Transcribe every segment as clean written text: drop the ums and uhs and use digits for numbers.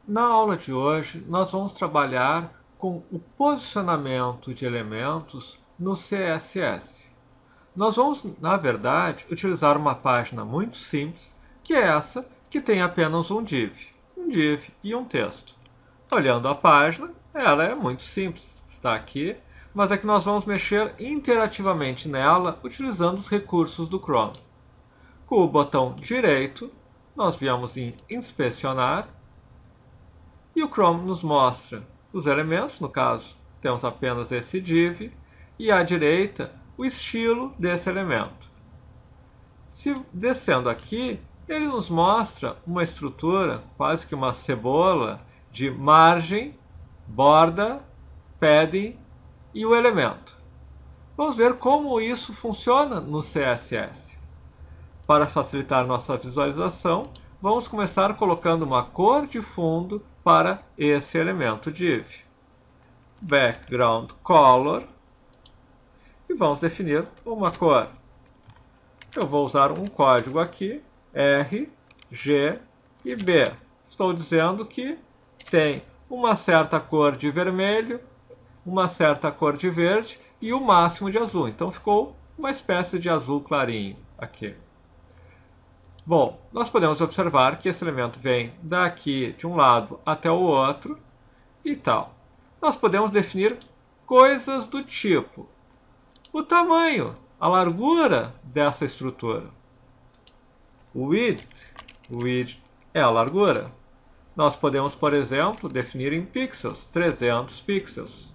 Na aula de hoje, nós vamos trabalhar com o posicionamento de elementos no CSS. Nós vamos, na verdade, utilizar uma página muito simples, que é essa, que tem apenas um div e um texto. Olhando a página, ela é muito simples, está aqui, mas é que nós vamos mexer interativamente nela utilizando os recursos do Chrome. Com o botão direito, nós viemos em Inspecionar, e o Chrome nos mostra os elementos, no caso, temos apenas esse div, e à direita, o estilo desse elemento. Se descendo aqui, ele nos mostra uma estrutura, quase que uma cebola, de margem, borda, padding e o elemento. Vamos ver como isso funciona no CSS. Para facilitar nossa visualização, vamos começar colocando uma cor de fundo para esse elemento div. Background color. E vamos definir uma cor. Eu vou usar um código aqui, R, G e B. Estou dizendo que tem uma certa cor de vermelho, uma certa cor de verde e o máximo de azul. Então ficou uma espécie de azul clarinho aqui. Bom, nós podemos observar que esse elemento vem daqui de um lado até o outro e tal. Nós podemos definir coisas do tipo o tamanho, a largura dessa estrutura. O width é a largura. Nós podemos, por exemplo, definir em pixels, 300 pixels.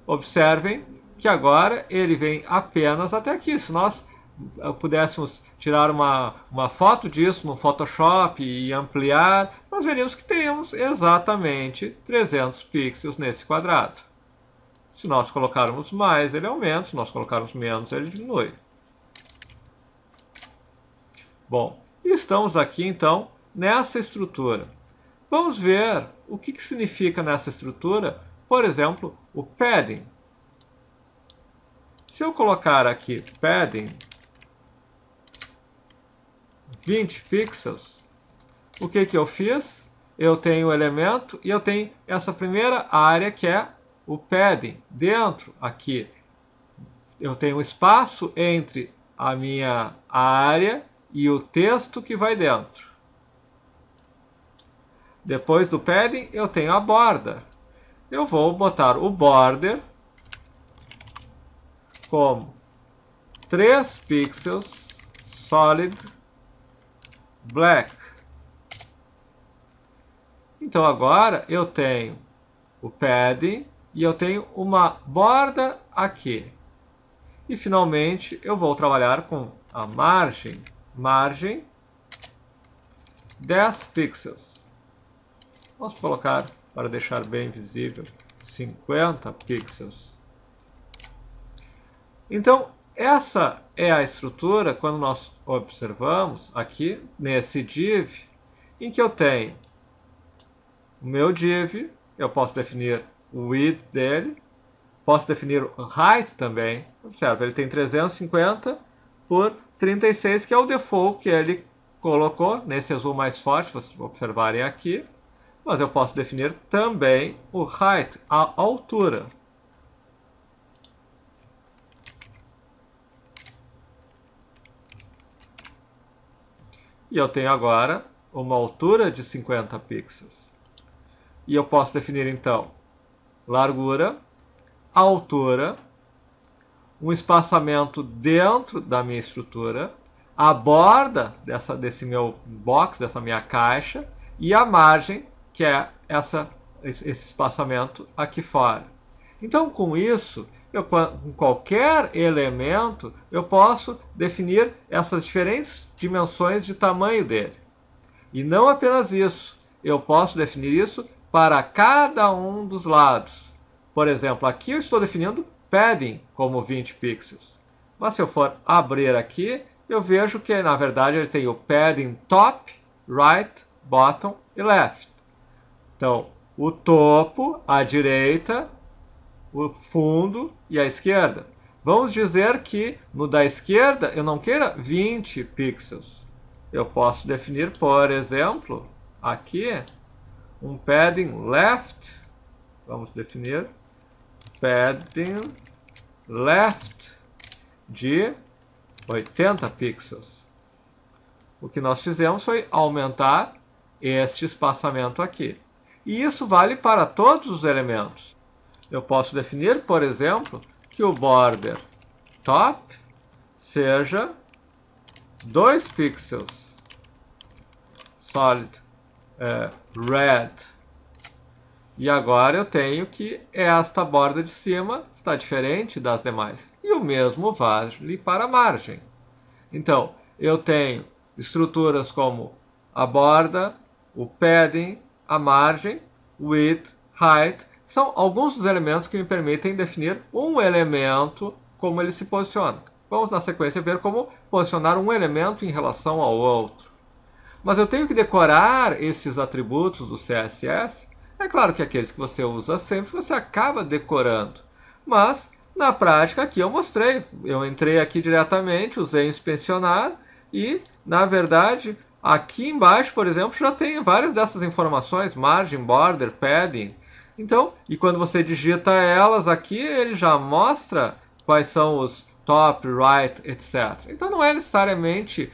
Observem que agora ele vem apenas até aqui. Se nós pudéssemos tirar uma foto disso no Photoshop e ampliar, nós veríamos que temos exatamente 300 pixels nesse quadrado. Se nós colocarmos mais, ele aumenta. Se nós colocarmos menos, ele diminui. Bom, estamos aqui então nessa estrutura. Vamos ver o que significa nessa estrutura, por exemplo, o padding. Se eu colocar aqui padding 20 pixels, o que eu fiz? Eu tenho o elemento e eu tenho essa primeira área que é o padding. Dentro aqui eu tenho um espaço entre a minha área e o texto que vai dentro. Depois do padding eu tenho a borda. Eu vou botar o border como 3 pixels solid black. Então agora eu tenho o padding e eu tenho uma borda aqui. E finalmente eu vou trabalhar com a margem 10 pixels. Vamos colocar, para deixar bem visível, 50 pixels. Então, essa é a estrutura quando nós observamos aqui nesse div, em que eu tenho o meu div, eu posso definir o width dele, posso definir o height também. Observe, ele tem 350 por 36, que é o default que ele colocou nesse azul mais forte, vocês observarem aqui. Mas eu posso definir também o height, a altura. E eu tenho agora uma altura de 50 pixels. E eu posso definir então largura, altura, um espaçamento dentro da minha estrutura, a borda desse meu box, dessa minha caixa, e a margem, que é esse espaçamento aqui fora. Então, com isso, com qualquer elemento, eu posso definir essas diferentes dimensões de tamanho dele. E não apenas isso, eu posso definir isso para cada um dos lados. Por exemplo, aqui eu estou definindo padding como 20 pixels. Mas se eu for abrir aqui, eu vejo que, na verdade, ele tem o padding top, right, bottom e left. Então, o topo, a direita, o fundo e a esquerda. Vamos dizer que no da esquerda eu não queira 20 pixels. Eu posso definir, por exemplo, aqui um padding left, vamos definir, padding left de 80 pixels. O que nós fizemos foi aumentar este espaçamento aqui. E isso vale para todos os elementos. Eu posso definir, por exemplo, que o border top seja 2 pixels. Solid red. E agora eu tenho que esta borda de cima está diferente das demais. E o mesmo vale para a margem. Então, eu tenho estruturas como a borda, o padding, a margem, width, height. São alguns dos elementos que me permitem definir um elemento, como ele se posiciona. Vamos na sequência ver como posicionar um elemento em relação ao outro. Mas eu tenho que decorar esses atributos do CSS. É claro que aqueles que você usa sempre, você acaba decorando. Mas, na prática, aqui eu mostrei. Eu entrei aqui diretamente, usei inspecionar e, na verdade, aqui embaixo, por exemplo, já tem várias dessas informações, margem, border, padding. Então, e quando você digita elas aqui, ele já mostra quais são os top, right, etc. Então não é necessariamente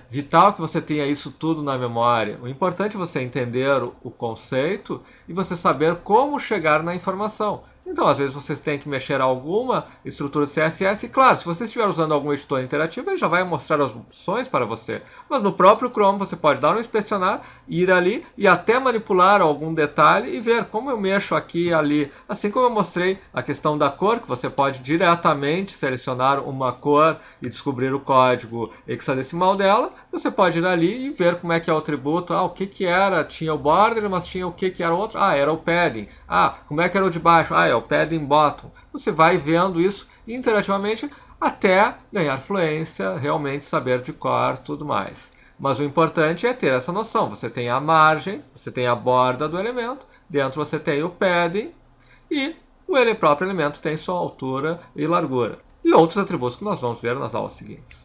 vital que você tenha isso tudo na memória. O importante é você entender o conceito e você saber como chegar na informação. Então, às vezes, vocês têm que mexer alguma estrutura CSS. E, claro, se você estiver usando algum editor interativo, ele já vai mostrar as opções para você. Mas no próprio Chrome, você pode dar um inspecionar, ir ali e até manipular algum detalhe e ver como eu mexo aqui e ali. Assim como eu mostrei a questão da cor, que você pode diretamente selecionar uma cor e descobrir o código hexadecimal dela. Você pode ir ali e ver como é que é o atributo. O que era? Tinha o border, mas tinha o que era outro? Era o padding. Como é que era o de baixo? É o padding bottom. Você vai vendo isso interativamente até ganhar fluência, realmente saber de cor, tudo mais. Mas o importante é ter essa noção. Você tem a margem, você tem a borda do elemento, dentro você tem o padding e o próprio elemento tem sua altura e largura. E outros atributos que nós vamos ver nas aulas seguintes.